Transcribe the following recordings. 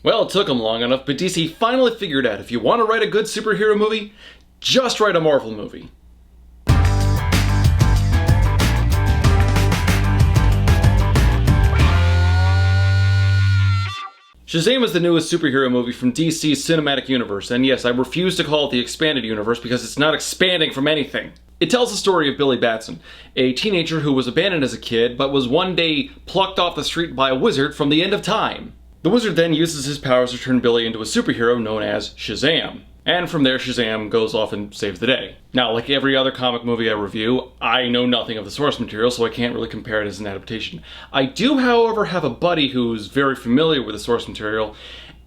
Well, it took them long enough, but DC finally figured out if you want to write a good superhero movie, just write a Marvel movie. Shazam is the newest superhero movie from DC's cinematic universe, and yes, I refuse to call it the expanded universe because it's not expanding from anything. It tells the story of Billy Batson, a teenager who was abandoned as a kid, but was one day plucked off the street by a wizard from the end of time. The wizard then uses his powers to turn Billy into a superhero known as Shazam. And from there, Shazam goes off and saves the day. Now, like every other comic movie I review, I know nothing of the source material, so I can't really compare it as an adaptation. I do, however, have a buddy who's very familiar with the source material,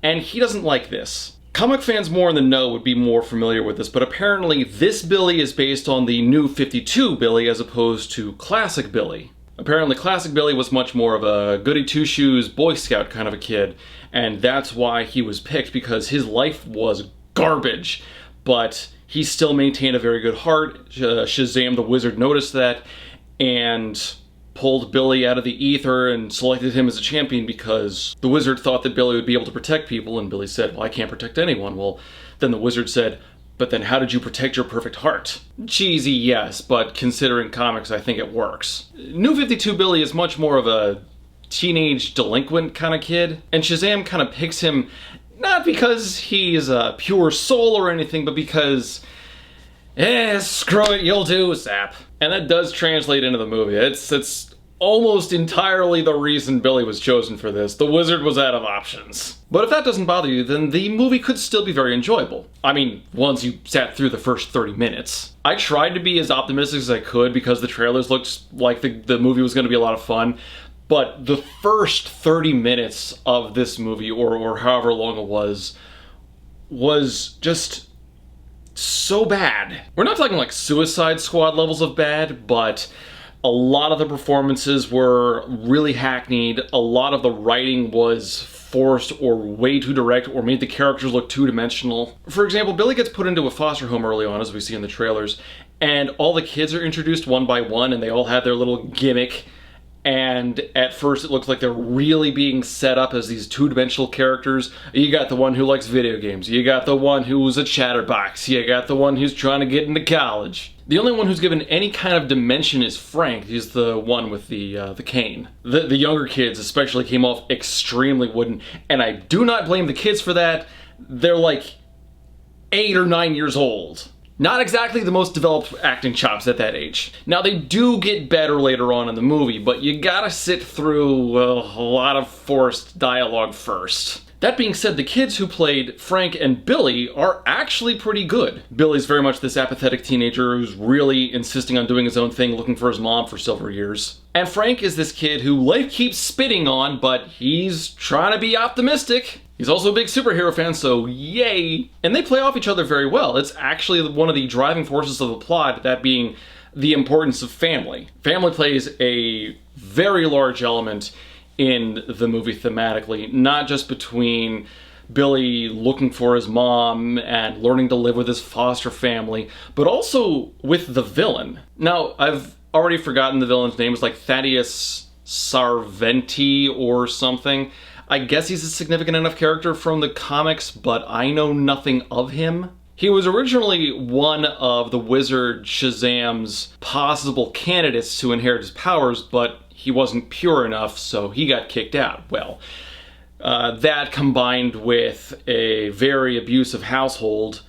and he doesn't like this. Comic fans more in the know would be more familiar with this, but apparently this Billy is based on the New 52 Billy as opposed to Classic Billy. Apparently Classic Billy was much more of a goody-two-shoes Boy Scout kind of a kid, and that's why he was picked, because his life was garbage, but he still maintained a very good heart. Shazam the Wizard noticed that and pulled Billy out of the ether and selected him as a champion because the Wizard thought that Billy would be able to protect people, and Billy said, well, I can't protect anyone. Well, then the Wizard said, but then how did you protect your perfect heart? Cheesy, yes, but considering comics, I think it works. New 52 Billy is much more of a teenage delinquent kind of kid, and Shazam kind of picks him not because he's a pure soul or anything, but because, screw it, you'll do, Zap. And that does translate into the movie. It's almost entirely the reason Billy was chosen for this. The Wizard was out of options. But if that doesn't bother you, then the movie could still be very enjoyable. I mean, once you sat through the first 30 minutes. I tried to be as optimistic as I could because the trailers looked like the movie was going to be a lot of fun. But the first 30 minutes of this movie, or however long it was just so bad. We're not talking like Suicide Squad levels of bad, but a lot of the performances were really hackneyed. A lot of the writing was forced or way too direct or made the characters look two-dimensional. For example, Billy gets put into a foster home early on, as we see in the trailers, and all the kids are introduced one by one, and they all have their little gimmick. And at first it looks like they're really being set up as these two-dimensional characters. You got the one who likes video games. You got the one who's a chatterbox. You got the one who's trying to get into college. The only one who's given any kind of dimension is Frank. He's the one with the cane. The younger kids especially came off extremely wooden, and I do not blame the kids for that. They're like 8 or 9 years old. Not exactly the most developed acting chops at that age. Now, they do get better later on in the movie, but you gotta sit through a lot of forced dialogue first. That being said, the kids who played Frank and Billy are actually pretty good. Billy's very much this apathetic teenager who's really insisting on doing his own thing, looking for his mom for several years. And Frank is this kid who life keeps spitting on, but he's trying to be optimistic. He's also a big superhero fan, so yay! And they play off each other very well. It's actually one of the driving forces of the plot, that being the importance of family. Family plays a very large element in the movie thematically, not just between Billy looking for his mom and learning to live with his foster family, but also with the villain. Now, I've already forgotten the villain's name. It's like Thaddeus Sarventi or something. I guess he's a significant enough character from the comics, but I know nothing of him. He was originally one of the Wizard Shazam's possible candidates to inherit his powers, but he wasn't pure enough, so he got kicked out. Well, that combined with a very abusive household,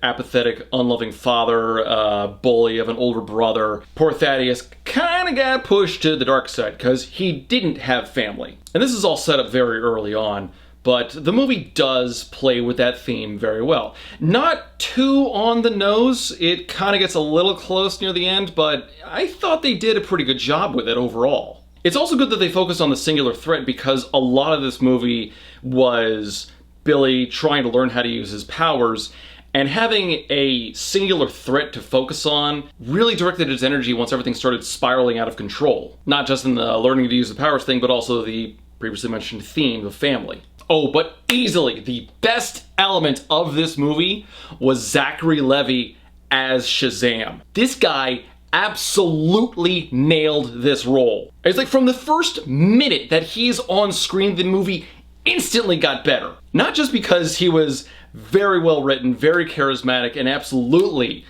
apathetic, unloving father, bully of an older brother, poor Thaddeus kinda got pushed to the dark side because he didn't have family. And this is all set up very early on, but the movie does play with that theme very well. Not too on the nose, it kinda gets a little close near the end, but I thought they did a pretty good job with it overall. It's also good that they focused on the singular threat because a lot of this movie was Billy trying to learn how to use his powers, and having a singular threat to focus on really directed his energy once everything started spiraling out of control. Not just in the learning to use the powers thing, but also the previously mentioned theme of family. Oh, but easily the best element of this movie was Zachary Levy as Shazam. This guy absolutely nailed this role. It's like from the first minute that he's on screen, the movie instantly got better. Not just because he was very well written, very charismatic, and absolutely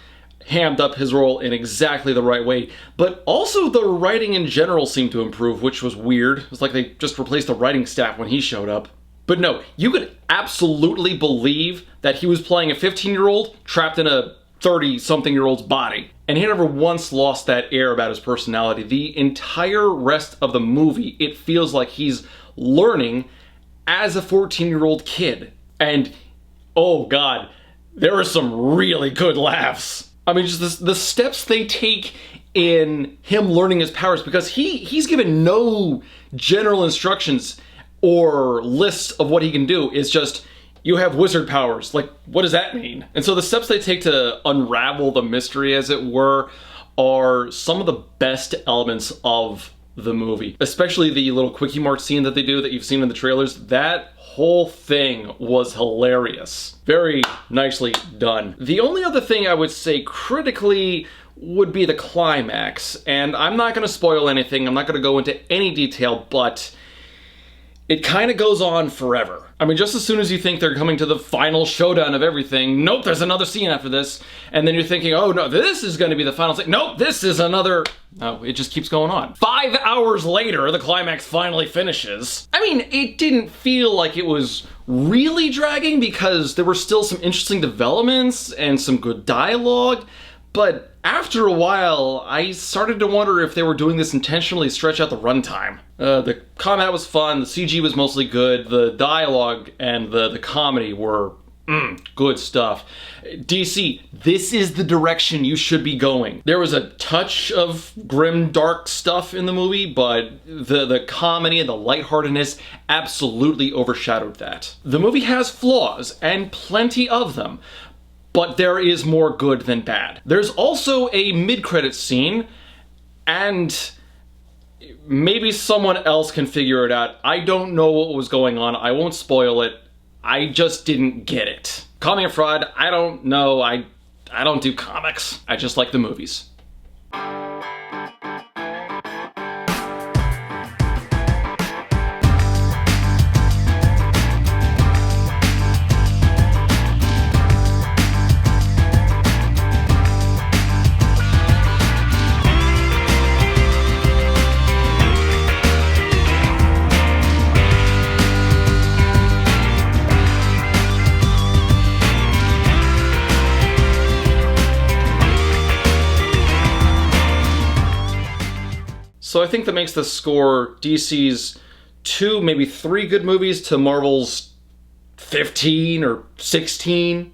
hammed up his role in exactly the right way, but also the writing in general seemed to improve, which was weird. It was like they just replaced the writing staff when he showed up. But no, you could absolutely believe that he was playing a 15-year-old trapped in a 30-something-year-old's body. And he never once lost that air about his personality. The entire rest of the movie, it feels like he's learning as a 14-year-old kid. And, oh god, there are some really good laughs. I mean, just the steps they take in him learning his powers, because he's given no general instructions or lists of what he can do. It's just, you have wizard powers. Like, what does that mean? And so the steps they take to unravel the mystery, as it were, are some of the best elements of the movie. Especially the little quickie mart scene that they do that you've seen in the trailers. That whole thing was hilarious. Very nicely done. The only other thing I would say critically would be the climax. And I'm not going to spoil anything. I'm not going to go into any detail, but it kind of goes on forever. I mean, just as soon as you think they're coming to the final showdown of everything, nope, there's another scene after this. And then you're thinking, oh no, this is going to be the final scene. Nope, this is another... No, it just keeps going on. 5 hours later, the climax finally finishes. I mean, it didn't feel like it was really dragging because there were still some interesting developments and some good dialogue. But after a while, I started to wonder if they were doing this intentionally to stretch out the runtime. The combat was fun, the CG was mostly good, the dialogue and the comedy were good stuff. DC, this is the direction you should be going. There was a touch of grim, dark stuff in the movie, but the comedy and the lightheartedness absolutely overshadowed that. The movie has flaws, and plenty of them, but there is more good than bad. There's also a mid-credits scene, and maybe someone else can figure it out. I don't know what was going on. I won't spoil it. I just didn't get it. Call me a fraud. I don't know. I don't do comics. I just like the movies. So I think that makes the score DC's 2, maybe 3 good movies to Marvel's 15 or 16.